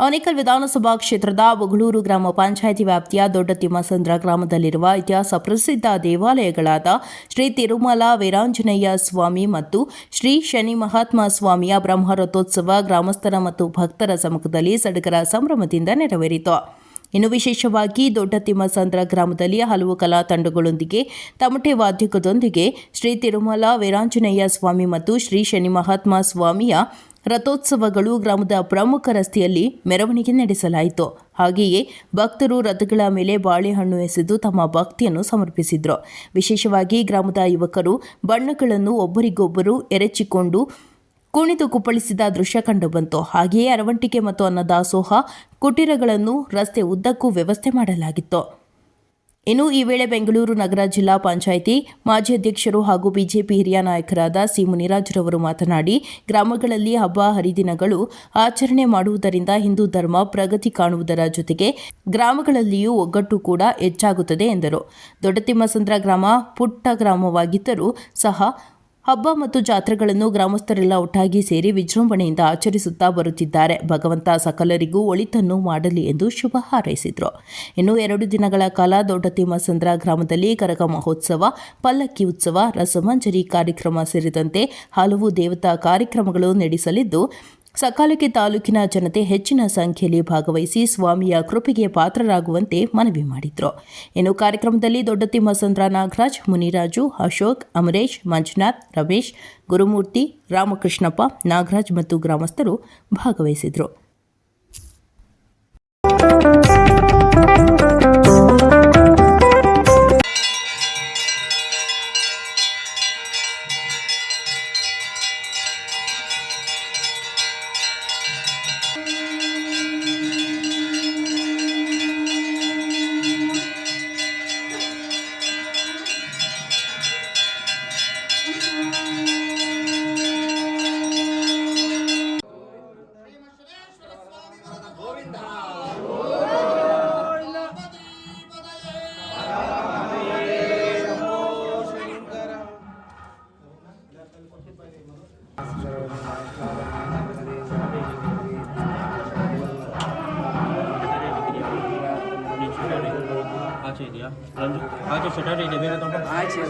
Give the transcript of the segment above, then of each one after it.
ಆನೇಕಲ್ ವಿಧಾನಸಭಾ ಕ್ಷೇತ್ರದ ಬೊಗಳೂರು ಗ್ರಾಮ ಪಂಚಾಯಿತಿ ವ್ಯಾಪ್ತಿಯ ದೊಡ್ಡ ತಿಮ್ಮಸಂದ್ರ ಗ್ರಾಮದಲ್ಲಿರುವ ಇತಿಹಾಸ ಪ್ರಸಿದ್ಧ ದೇವಾಲಯಗಳಾದ ಶ್ರೀ ತಿರುಮಲ ವೀರಾಂಜನೇಯ ಸ್ವಾಮಿ ಮತ್ತು ಶ್ರೀ ಶನಿ ಮಹಾತ್ಮ ಸ್ವಾಮಿಯ ಬ್ರಹ್ಮರಥೋತ್ಸವ ಗ್ರಾಮಸ್ಥರ ಮತ್ತು ಭಕ್ತರ ಸಮ್ಮುಖದಲ್ಲಿ ಸಡಗರ ಸಂಭ್ರಮದಿಂದ ನೆರವೇರಿತು. ಇನ್ನು ವಿಶೇಷವಾಗಿ ದೊಡ್ಡ ತಿಮ್ಮಸಂದ್ರ ಗ್ರಾಮದಲ್ಲಿ ಹಲವು ಕಲಾ ತಂಡಗಳೊಂದಿಗೆ ತಮಟೆ ವಾದ್ಯದೊಂದಿಗೆ ಶ್ರೀ ತಿರುಮಲ ವೀರಾಂಜನೇಯ ಸ್ವಾಮಿ ಮತ್ತು ಶ್ರೀ ಶನಿ ಮಹಾತ್ಮ ಸ್ವಾಮಿಯ ರಥೋತ್ಸವಗಳು ಗ್ರಾಮದ ಪ್ರಮುಖ ರಸ್ತೆಯಲ್ಲಿ ಮೆರವಣಿಗೆ ನಡೆಸಲಾಯಿತು. ಹಾಗೆಯೇ ಭಕ್ತರು ರಥಗಳ ಮೇಲೆ ಬಾಳೆಹಣ್ಣು ಎಸೆದು ತಮ್ಮ ಭಕ್ತಿಯನ್ನು ಸಮರ್ಪಿಸಿದರು. ವಿಶೇಷವಾಗಿ ಗ್ರಾಮದ ಯುವಕರು ಬಣ್ಣಗಳನ್ನು ಒಬ್ಬರಿಗೊಬ್ಬರು ಎರಚಿಕೊಂಡು ಕುಣಿದು ಕುಪ್ಪಳಿಸಿದ ದೃಶ್ಯ ಕಂಡುಬಂತು. ಹಾಗೆಯೇ ಅರವಂಟಿಕೆ ಮತ್ತು ಅನ್ನದಾಸೋಹ ಕುಟೀರಗಳನ್ನು ರಸ್ತೆ ಉದ್ದಕ್ಕೂ ವ್ಯವಸ್ಥೆ ಮಾಡಲಾಗಿತ್ತು. ಇನ್ನು ಈ ವೇಳೆ ಬೆಂಗಳೂರು ನಗರ ಜಿಲ್ಲಾ ಪಂಚಾಯಿತಿ ಮಾಜಿ ಅಧ್ಯಕ್ಷರು ಹಾಗೂ ಬಿಜೆಪಿ ಹಿರಿಯ ನಾಯಕರಾದ ಸಿ ಮುನಿರಾಜುರವರು ಮಾತನಾಡಿ, ಗ್ರಾಮಗಳಲ್ಲಿ ಹಬ್ಬ ಹರಿದಿನಗಳು ಆಚರಣೆ ಮಾಡುವುದರಿಂದ ಹಿಂದೂ ಧರ್ಮ ಪ್ರಗತಿ ಕಾಣುವುದರ ಜೊತೆಗೆ ಗ್ರಾಮಗಳಲ್ಲಿಯೂ ಒಗ್ಗಟ್ಟು ಕೂಡ ಹೆಚ್ಚಾಗುತ್ತದೆ ಎಂದರು. ದೊಡ್ಡತಿಮ್ಮಸಂದ್ರ ಗ್ರಾಮ ಪುಟ್ಟ ಗ್ರಾಮವಾಗಿದ್ದರೂ ಸಹ ಹಬ್ಬ ಮತ್ತು ಜಾತ್ರೆಗಳನ್ನು ಗ್ರಾಮಸ್ಥರೆಲ್ಲ ಒಟ್ಟಾಗಿ ಸೇರಿ ವಿಜೃಂಭಣೆಯಿಂದ ಆಚರಿಸುತ್ತಾ ಬರುತ್ತಿದ್ದಾರೆ. ಭಗವಂತ ಸಕಲರಿಗೂ ಒಳಿತನ್ನು ಮಾಡಲಿ ಎಂದು ಶುಭ ಹಾರೈಸಿದರು. ಇನ್ನು 2 ದಿನಗಳ ಕಾಲ ದೊಡ್ಡತಿಮ್ಮಸಂದ್ರ ಗ್ರಾಮದಲ್ಲಿ ಕರಗ ಮಹೋತ್ಸವ, ಪಲ್ಲಕ್ಕಿ ಉತ್ಸವ, ರಸಮಂಜರಿ ಕಾರ್ಯಕ್ರಮ ಸೇರಿದಂತೆ ಹಲವು ದೇವತಾ ಕಾರ್ಯಕ್ರಮಗಳು ನಡೆಸಲಿದ್ದು, ಸಕಾಲಕ್ಕೆ ತಾಲೂಕಿನ ಜನತೆ ಹೆಚ್ಚಿನ ಸಂಖ್ಯೆಯಲ್ಲಿ ಭಾಗವಹಿಸಿ ಸ್ವಾಮಿಯ ಕೃಪೆಗೆ ಪಾತ್ರರಾಗುವಂತೆ ಮನವಿ ಮಾಡಿದರು. ಇನ್ನು ಕಾರ್ಯಕ್ರಮದಲ್ಲಿ ದೊಡ್ಡತಿಮ್ಮಸಂದ್ರ ನಾಗರಾಜ್, ಮುನಿರಾಜು, ಅಶೋಕ್, ಅಮರೇಶ್, ಮಂಜುನಾಥ್, ರಮೇಶ್, ಗುರುಮೂರ್ತಿ, ರಾಮಕೃಷ್ಣಪ್ಪ, ನಾಗರಾಜ್ ಮತ್ತು ಗ್ರಾಮಸ್ಥರು ಭಾಗವಹಿಸಿದರು. ಆಚೆ ಇದೆಯಾ? ಆಚೆ ಶಟರ್ ಇದೆ, ಬೇರೆ ತಗೊಂಡು ಆಚೆ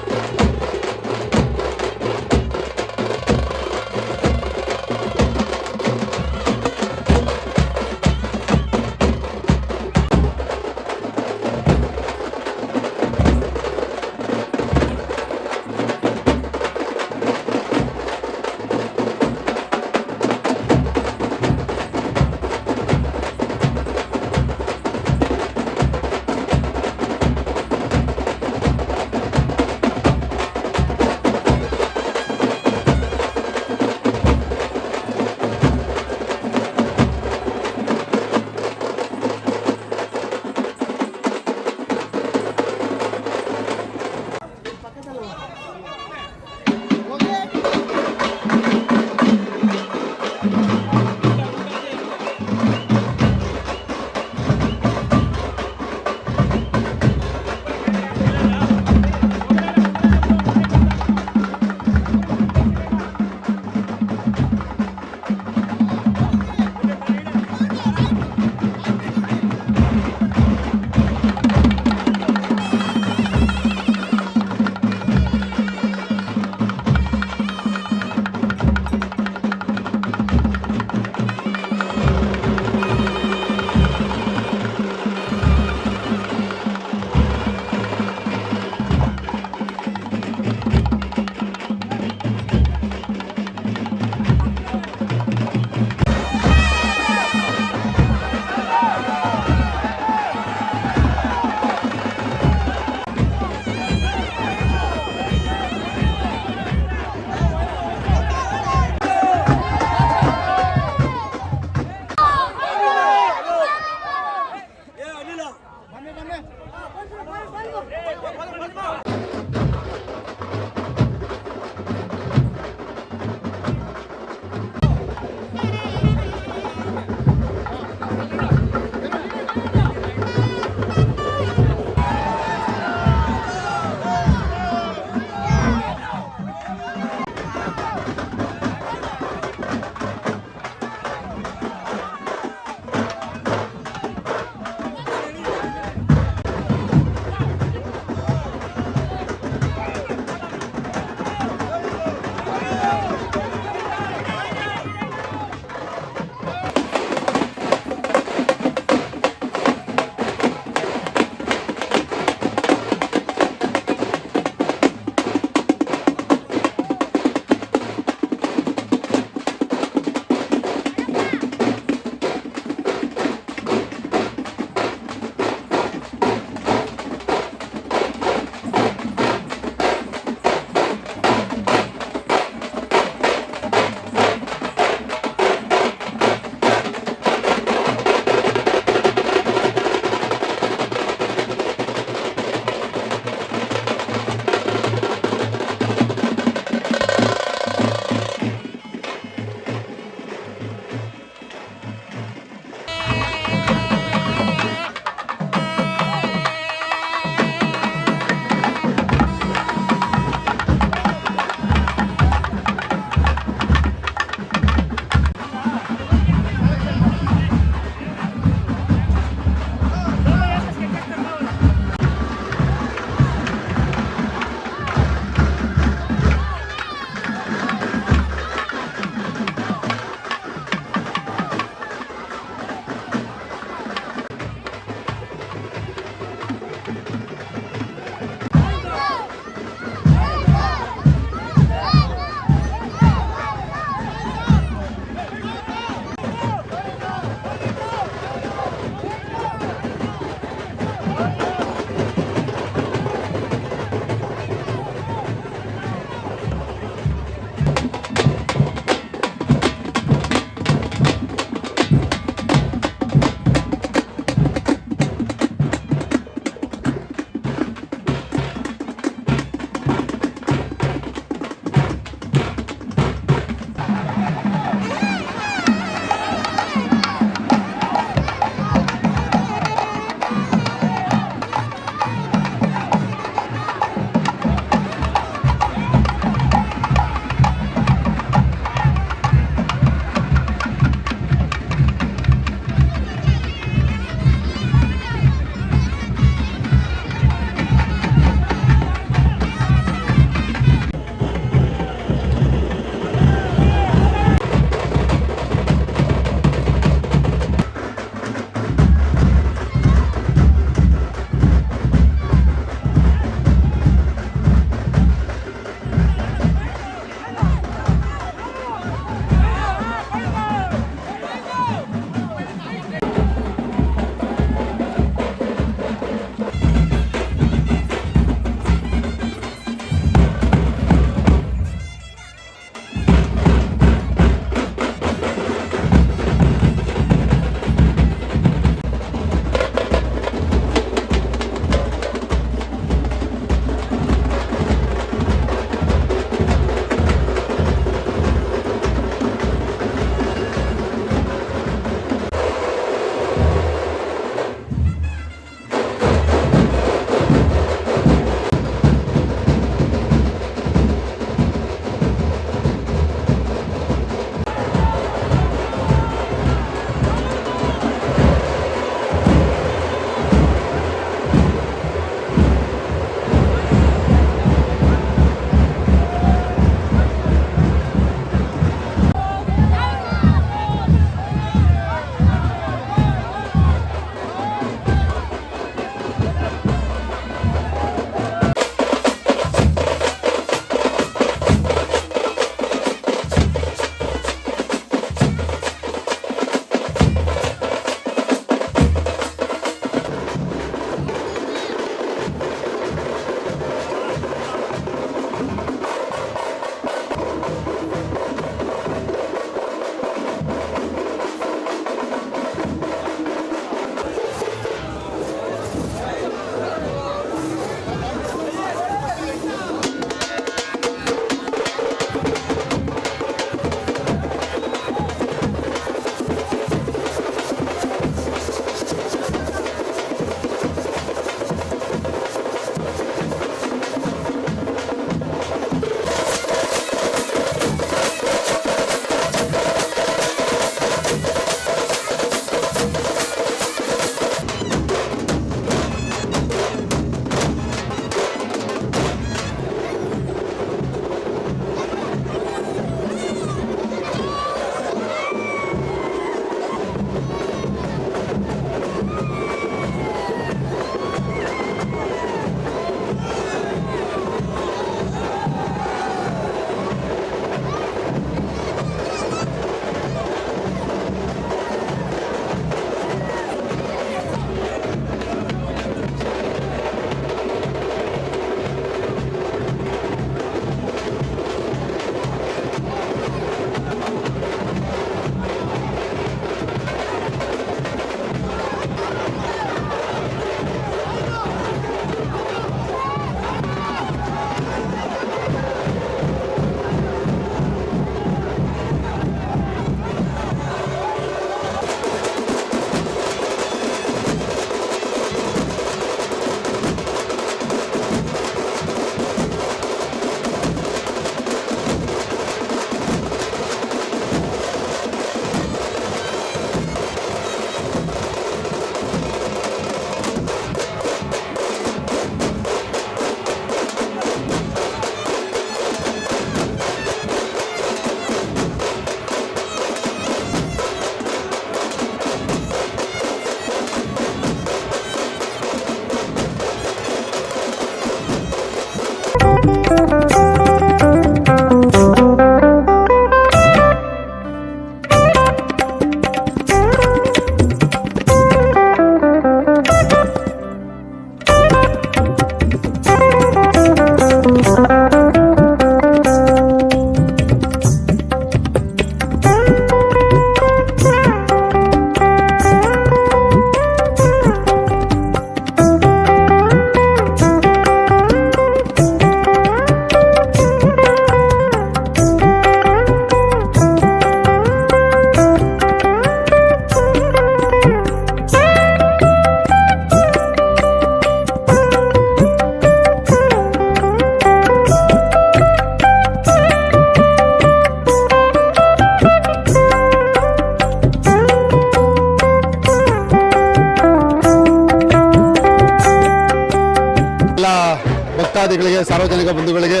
ಸಾರ್ವಜನಿಕ ಬಂಧುಗಳಿಗೆ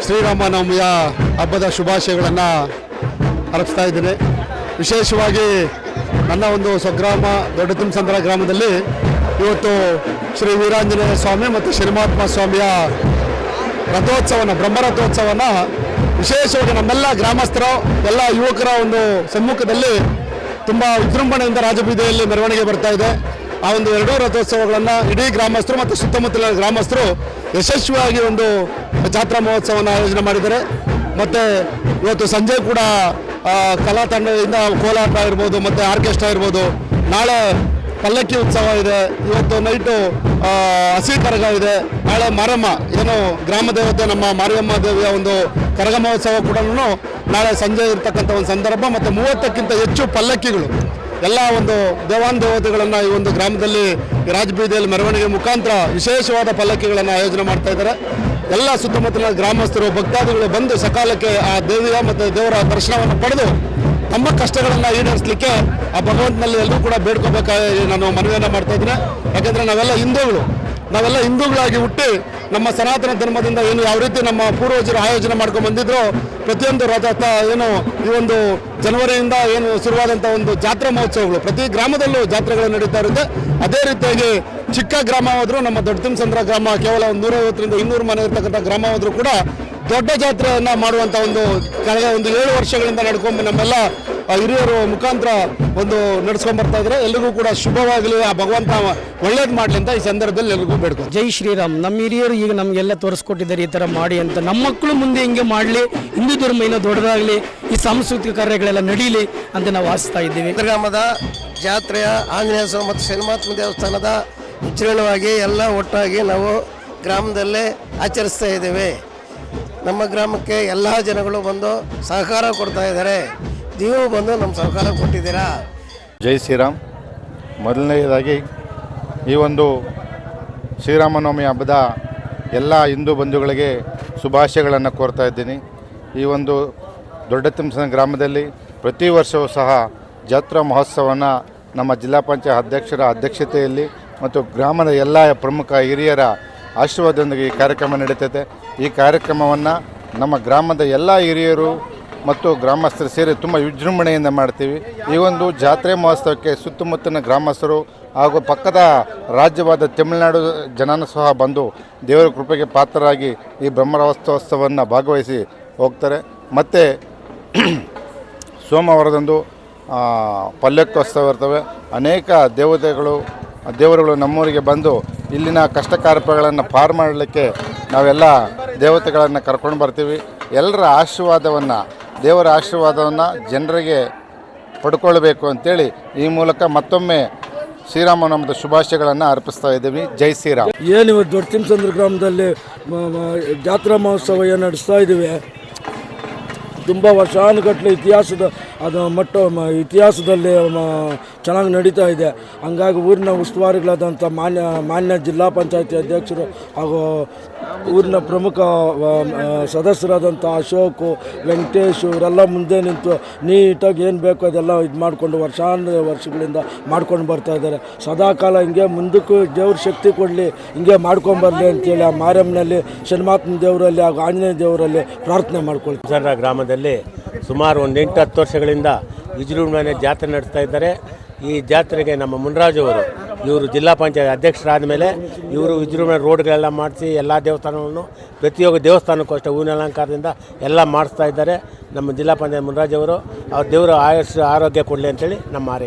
ಶ್ರೀರಾಮನವಮಿಯ ಹಬ್ಬದ ಶುಭಾಶಯಗಳನ್ನು ಅರ್ಪಿಸ್ತಾ ಇದ್ದೇನೆ. ವಿಶೇಷವಾಗಿ ನನ್ನ ಒಂದು ಸ್ವಗ್ರಾಮ ದೊಡ್ಡತಿಮ್ಮಸಂದ್ರ ಗ್ರಾಮದಲ್ಲಿ ಇವತ್ತು ಶ್ರೀ ವೀರಾಂಜನೇಯ ಸ್ವಾಮಿ ಮತ್ತು ಶನಿಮಹಾತ್ಮ ಸ್ವಾಮಿಯ ರಥೋತ್ಸವನ ಬ್ರಹ್ಮರಥೋತ್ಸವನ ವಿಶೇಷವಾಗಿ ನಮ್ಮೆಲ್ಲ ಗ್ರಾಮಸ್ಥರ ಎಲ್ಲ ಯುವಕರ ಒಂದು ಸಮ್ಮುಖದಲ್ಲಿ ತುಂಬ ವಿಜೃಂಭಣೆಯಿಂದ ರಾಜಬೀದಿಯಲ್ಲಿ ಮೆರವಣಿಗೆ ಬರ್ತಾ ಇದೆ. ಆ ಒಂದು ಎರಡೂ ರಥೋತ್ಸವಗಳನ್ನು ಇಡೀ ಗ್ರಾಮಸ್ಥರು ಮತ್ತು ಸುತ್ತಮುತ್ತಲಿನ ಗ್ರಾಮಸ್ಥರು ಯಶಸ್ವಿಯಾಗಿ ಒಂದು ಜಾತ್ರಾ ಮಹೋತ್ಸವನ ಆಯೋಜನೆ ಮಾಡಿದ್ದಾರೆ. ಮತ್ತು ಇವತ್ತು ಸಂಜೆ ಕೂಡ ಕಲಾ ತಂಡದಿಂದ ಕೋಲಾಟ ಇರ್ಬೋದು ಮತ್ತು ಆರ್ಕೆಸ್ಟ್ರಾ ಇರ್ಬೋದು. ನಾಳೆ ಪಲ್ಲಕ್ಕಿ ಉತ್ಸವ ಇದೆ. ಇವತ್ತು ನೈಟು ಹಸಿ ಕರಗ ಇದೆ. ನಾಳೆ ಮಾರಮ್ಮ ಏನು ಗ್ರಾಮ ದೇವತೆ ನಮ್ಮ ಮಾರಿಯಮ್ಮ ದೇವಿಯ ಒಂದು ಕರಗ ಮಹೋತ್ಸವ ಕೂಡ ನಾಳೆ ಸಂಜೆ ಇರ್ತಕ್ಕಂಥ ಒಂದು ಸಂದರ್ಭ. ಮತ್ತು 30ಕ್ಕಿಂತ ಹೆಚ್ಚು ಪಲ್ಲಕ್ಕಿಗಳು ಎಲ್ಲ ಒಂದು ದೇವತೆಗಳನ್ನು ಈ ಒಂದು ಗ್ರಾಮದಲ್ಲಿ ರಾಜಬೀದಿಯಲ್ಲಿ ಮೆರವಣಿಗೆ ಮುಖಾಂತರ ವಿಶೇಷವಾದ ಪಲ್ಲಕ್ಕಿಗಳನ್ನು ಆಯೋಜನೆ ಮಾಡ್ತಾ ಇದ್ದಾರೆ. ಎಲ್ಲ ಸುತ್ತಮುತ್ತಲಿನ ಗ್ರಾಮಸ್ಥರು ಭಕ್ತಾದಿಗಳು ಬಂದು ಸಕಾಲಕ್ಕೆ ಆ ದೇವಿಯ ಮತ್ತು ದೇವರ ದರ್ಶನವನ್ನು ಪಡೆದು ತಮ್ಮ ಕಷ್ಟಗಳನ್ನು ಈಡೇರಿಸಲಿಕ್ಕೆ ಆ ಭಗವಂತನಲ್ಲಿ ಎಲ್ಲರೂ ಕೂಡ ಬೇಡ್ಕೋಬೇಕಾಗಿ ನಾನು ಮನವಿಯನ್ನು ಮಾಡ್ತಾ ಇದ್ದೀನಿ. ಯಾಕೆಂದರೆ ನಾವೆಲ್ಲ ಹಿಂದೂಗಳಾಗಿ ಹುಟ್ಟಿ ನಮ್ಮ ಸನಾತನ ಧರ್ಮದಿಂದ ಏನು ಯಾವ ರೀತಿ ನಮ್ಮ ಪೂರ್ವಜರು ಆಯೋಜನೆ ಮಾಡ್ಕೊಂಡು ಬಂದಿದ್ರು, ಪ್ರತಿಯೊಂದು ರಥ ಏನು ಈ ಒಂದು ಜನವರಿಯಿಂದ ಏನು ಶುರುವಾದಂಥ ಒಂದು ಜಾತ್ರಾ ಮಹೋತ್ಸವಗಳು ಪ್ರತಿ ಗ್ರಾಮದಲ್ಲೂ ಜಾತ್ರೆಗಳು ನಡೀತಾ ಇರುತ್ತೆ. ಅದೇ ರೀತಿಯಾಗಿ ಚಿಕ್ಕ ಗ್ರಾಮ ಹೋದರೂ ನಮ್ಮ ದೊಡ್ಡತಿಮ್ಮಸಂದ್ರ ಗ್ರಾಮ ಕೇವಲ ಒಂದು 150ರಿಂದ 200 ಮನೆ ಇರ್ತಕ್ಕಂಥ ಗ್ರಾಮ ಹೋದರೂ ಕೂಡ ದೊಡ್ಡ ಜಾತ್ರೆಯನ್ನು ಮಾಡುವಂಥ ಕಳೆದ 7 ವರ್ಷಗಳಿಂದ ನಡ್ಕೊಂಡು ನಮ್ಮೆಲ್ಲ ಹಿರಿಯರು ಮುಖಾಂತರ ನಡೆಸ್ಕೊಂಡು ಬರ್ತಾ ಇದ್ದಾರೆ. ಎಲ್ರಿಗೂ ಕೂಡ ಶುಭವಾಗಲಿ, ಆ ಭಗವಂತ ಒಳ್ಳೇದು ಮಾಡಲಿ ಅಂತ ಈ ಸಂದರ್ಭದಲ್ಲಿ ಎಲ್ರಿಗೂ ಬೇಡ್ಕೊ. ಜೈ ಶ್ರೀರಾಮ್. ನಮ್ಮ ಹಿರಿಯರು ಈಗ ನಮಗೆಲ್ಲ ತೋರಿಸ್ಕೊಟ್ಟಿದ್ದಾರೆ ಈ ಥರ ಮಾಡಿ ಅಂತ. ನಮ್ಮ ಮಕ್ಕಳು ಮುಂದೆ ಹಿಂಗೆ ಮಾಡಲಿ, ಹಿಂದೂ ಧರ್ಮ ಇನ್ನೂ ದೊಡ್ಡದಾಗಲಿ, ಈ ಸಾಂಸ್ಕೃತಿಕ ಕಾರ್ಯಗಳೆಲ್ಲ ನಡೀಲಿ ಅಂತ ನಾವು ಆಶಿಸ್ತಾ ಇದ್ದೀವಿ. ಗ್ರಾಮದ ಜಾತ್ರೆಯ ಆಂಜನೇಯ ಸ್ವಾಮಿ ಮತ್ತು ಶನಿಮಹಾತ್ಮ ದೇವಸ್ಥಾನದ ವಿಜೃಂಭಣೆಯಾಗಿ ಎಲ್ಲ ಒಟ್ಟಾಗಿ ನಾವು ಗ್ರಾಮದಲ್ಲೇ ಆಚರಿಸ್ತಾ ಇದ್ದೇವೆ. ನಮ್ಮ ಗ್ರಾಮಕ್ಕೆ ಎಲ್ಲ ಜನಗಳು ಬಂದು ಸಹಕಾರ ಕೊಡ್ತಾ ಇದ್ದಾರೆ. ನೀವು ಬಂದು ನಮ್ಮ ಸಹಕಾರ ಕೊಟ್ಟಿದ್ದೀರಾ. ಜೈ ಶ್ರೀರಾಮ್. ಮೊದಲನೆಯದಾಗಿ ಈ ಒಂದು ಶ್ರೀರಾಮನವಮಿ ಹಬ್ಬದ ಎಲ್ಲ ಹಿಂದೂ ಬಂಧುಗಳಿಗೆ ಶುಭಾಶಯಗಳನ್ನು ಕೋರ್ತಾ ಇದ್ದೀನಿ. ಈ ಒಂದು ದೊಡ್ಡತಿಮ್ಮಸಂದ್ರ ಗ್ರಾಮದಲ್ಲಿ ಪ್ರತಿ ವರ್ಷವೂ ಸಹ ಜಾತ್ರಾ ಮಹೋತ್ಸವವನ್ನು ನಮ್ಮ ಜಿಲ್ಲಾ ಪಂಚಾಯತ್ ಅಧ್ಯಕ್ಷರ ಅಧ್ಯಕ್ಷತೆಯಲ್ಲಿ ಮತ್ತು ಗ್ರಾಮದ ಎಲ್ಲ ಪ್ರಮುಖ ಹಿರಿಯರ ಆಶೀರ್ವಾದದೊಂದಿಗೆ ಈ ಕಾರ್ಯಕ್ರಮ ನಡೀತೈತೆ. ಈ ಕಾರ್ಯಕ್ರಮವನ್ನು ನಮ್ಮ ಗ್ರಾಮದ ಎಲ್ಲ ಹಿರಿಯರು ಮತ್ತು ಗ್ರಾಮಸ್ಥರು ಸೇರಿ ತುಂಬ ವಿಜೃಂಭಣೆಯಿಂದ ಮಾಡ್ತೀವಿ. ಈ ಒಂದು ಜಾತ್ರೆ ಮಹೋತ್ಸವಕ್ಕೆ ಸುತ್ತಮುತ್ತಲಿನ ಗ್ರಾಮಸ್ಥರು ಹಾಗೂ ಪಕ್ಕದ ರಾಜ್ಯವಾದ ತಮಿಳುನಾಡು ಜನನೂ ಸಹ ಬಂದು ದೇವರ ಕೃಪೆಗೆ ಪಾತ್ರರಾಗಿ ಈ ಬ್ರಹ್ಮರಥೋತ್ಸವವನ್ನು ಭಾಗವಹಿಸಿ ಹೋಗ್ತಾರೆ. ಮತ್ತು ಸೋಮವಾರದಂದು ಪಲ್ಲಕ್ಕೋತ್ಸವ ಇರ್ತವೆ. ಅನೇಕ ದೇವರುಗಳು ನಮ್ಮೂರಿಗೆ ಬಂದು ಇಲ್ಲಿನ ಕಷ್ಟ ಕಾರ್ಪಗಳನ್ನು ಪಾರು ಮಾಡಲಿಕ್ಕೆ ನಾವೆಲ್ಲ ದೇವತೆಗಳನ್ನು ಕರ್ಕೊಂಡು ಬರ್ತೀವಿ. ಎಲ್ಲರ ದೇವರ ಆಶೀರ್ವಾದವನ್ನು ಜನರಿಗೆ ಪಡ್ಕೊಳ್ಬೇಕು ಅಂತೇಳಿ ಈ ಮೂಲಕ ಮತ್ತೊಮ್ಮೆ ಶ್ರೀರಾಮನವಮದ ಶುಭಾಶಯಗಳನ್ನು ಅರ್ಪಿಸ್ತಾ ಇದ್ದೀವಿ. ಜೈ ಶ್ರೀರಾಮ್. ಏನು ಇವತ್ತು ದೊಡ್ಡತಿಮ್ಮಸಂದ್ರ ಗ್ರಾಮದಲ್ಲಿ ಜಾತ್ರಾ ಮಹೋತ್ಸವ ಏನು ನಡೆಸ್ತಾ ಇದ್ದೀವಿ, ತುಂಬ ವರ್ಷಾನುಗಟ್ಟಲೆ ಇತಿಹಾಸದಲ್ಲಿ ಚೆನ್ನಾಗಿ ನಡೀತಾ ಇದೆ. ಹಂಗಾಗಿ ಊರಿನ ಉಸ್ತುವಾರಿಗಳಾದಂಥ ಮಾನ್ಯ ಜಿಲ್ಲಾ ಪಂಚಾಯತಿ ಅಧ್ಯಕ್ಷರು ಹಾಗೂ ಊರಿನ ಪ್ರಮುಖ ಸದಸ್ಯರಾದಂಥ ಅಶೋಕು, ವೆಂಕಟೇಶು ಇವರೆಲ್ಲ ಮುಂದೆ ನಿಂತು ನೀಟಾಗಿ ಏನು ಬೇಕೋ ಅದೆಲ್ಲ ಇದು ಮಾಡಿಕೊಂಡು ವರ್ಷಗಳಿಂದ ಮಾಡ್ಕೊಂಡು ಬರ್ತಾ ಇದ್ದಾರೆ. ಸದಾಕಾಲ ಹಿಂಗೆ ಮುಂದಕ್ಕೂ ದೇವ್ರ ಶಕ್ತಿ ಕೊಡಲಿ, ಹಿಂಗೆ ಮಾಡ್ಕೊಂಬರಲಿ ಅಂತೇಳಿ ಆ ಮಾರಮ್ಮನಲ್ಲಿ ಶನಿಮಹಾತ್ಮ ದೇವರಲ್ಲಿ ಹಾಗೂ ಆಂಜನೇಯ ದೇವರಲ್ಲಿ ಪ್ರಾರ್ಥನೆ ಮಾಡ್ಕೊಳ್ತೀವಿ. ಗ್ರಾಮದಲ್ಲಿ ಸುಮಾರು ಒಂದು 8-10 ವರ್ಷಗಳಿಂದ ವಿಜೃಂಭಣೆ ಜಾತ್ರೆ ನಡೆಸ್ತಾ ಇದ್ದಾರೆ. ಈ ಜಾತ್ರೆಗೆ ನಮ್ಮ ಮುನ್ರಾಜವರು ಇವರು ಜಿಲ್ಲಾ ಪಂಚಾಯತ್ ಅಧ್ಯಕ್ಷರಾದ ಮೇಲೆ ಇವರು ವಿಜೃಂಭಣೆ ರೋಡ್ಗಳೆಲ್ಲ ಮಾಡಿಸಿ ಎಲ್ಲ ದೇವಸ್ಥಾನಗಳನ್ನು ಪ್ರತಿಯೊಂದು ದೇವಸ್ಥಾನಕ್ಕೂ ಅಷ್ಟೇ ಹೂವಿನ ಅಲಂಕಾರದಿಂದ ಎಲ್ಲ ಮಾಡಿಸ್ತಾ ಇದ್ದಾರೆ. ನಮ್ಮ ಜಿಲ್ಲಾ ಪಂಚಾಯತ್ ಮುನ್ರಾಜವರು ಅವ್ರ ದೇವರು ಆರೋಗ್ಯ ಕೊಡಲಿ ಅಂತೇಳಿ ನಮ್ಮ ಆರೈಕೆ.